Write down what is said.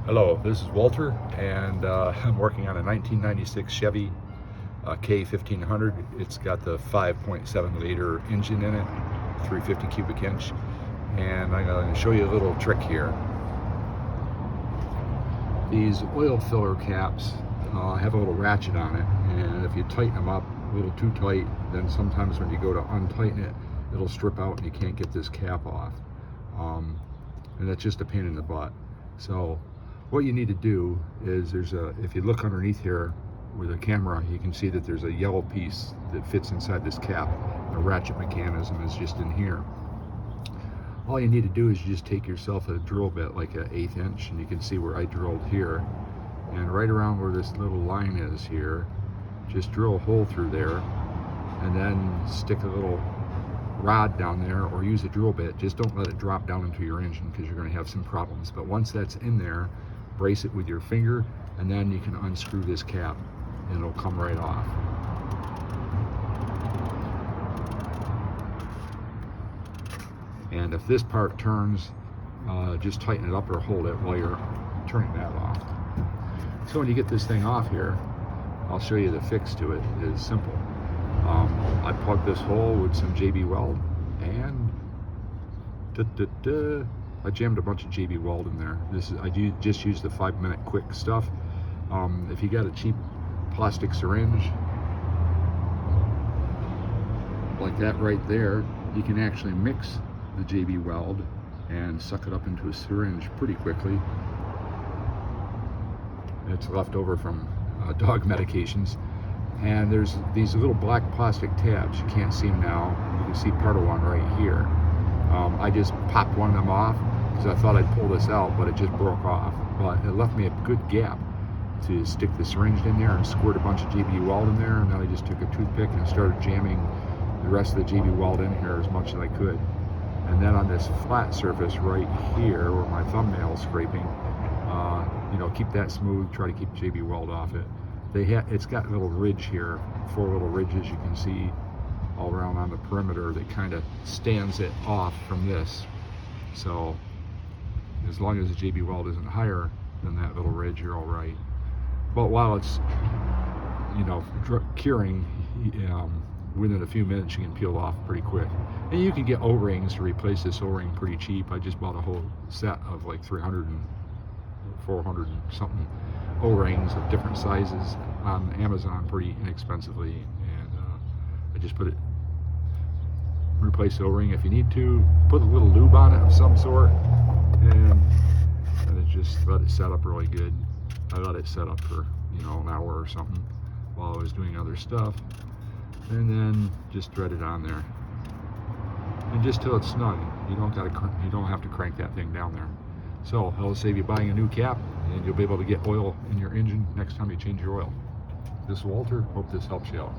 Hello, this is Walter, and I'm working on a 1996 Chevy K1500. It's got the 5.7 liter engine in it, 350 cubic inch, and I'm going to show you a little trick here. These oil filler caps have a little ratchet on it, and if you tighten them up a little too tight, then sometimes when you go to untighten it, it'll strip out and you can't get this cap off. And that's just a pain in the butt. So what you need to do is if you look underneath here with a camera, you can see that there's a yellow piece that fits inside this cap. The ratchet mechanism is just in here. All you need to do is you just take yourself a drill bit, like an 1/8 inch, and you can see where I drilled here. And right around where this little line is here, just drill a hole through there, and then stick a little rod down there, or use a drill bit. Just don't let it drop down into your engine, because you're going to have some problems. But once that's in there, brace it with your finger, and then you can unscrew this cap and it'll come right off. And if this part turns, just tighten it up or hold it while you're turning that off. So when you get this thing off here, I'll show you the fix to it. It is simple. I plugged this hole with some JB Weld, and I jammed a bunch of JB Weld in there. I just used the 5-minute quick stuff. If you got a cheap plastic syringe like that right there, you can actually mix the JB Weld and suck it up into a syringe pretty quickly. It's left over from dog medications. And there's these little black plastic tabs. You can't see them now. You can see part of one right here. I just popped one of them off because I thought I'd pull this out, but it just broke off. But it left me a good gap to stick the syringe in there and squirt a bunch of JB Weld in there. And then I just took a toothpick and started jamming the rest of the JB Weld in here as much as I could. And then on this flat surface right here where my thumbnail is scraping, keep that smooth. Try to keep JB Weld off it. It's got a little ridge here, 4 little ridges you can see all around on the perimeter that kind of stands it off from this. So as long as the JB Weld isn't higher than that little ridge, you're all right. But while it's curing, within a few minutes you can peel off pretty quick. And you can get O-rings to replace this O-ring pretty cheap. I just bought a whole set of like 300 and 400 and something O-rings of different sizes on Amazon pretty inexpensively, and I just replace the O-ring if you need to, put a little lube on it of some sort, and just let it set up really good. I let it set up for an hour or something while I was doing other stuff, and then just thread it on there, and just till it's snug. You don't have to crank that thing down there. So it'll save you buying a new cap, and you'll be able to get oil in your engine next time you change your oil. This is Walter. Hope this helps you out.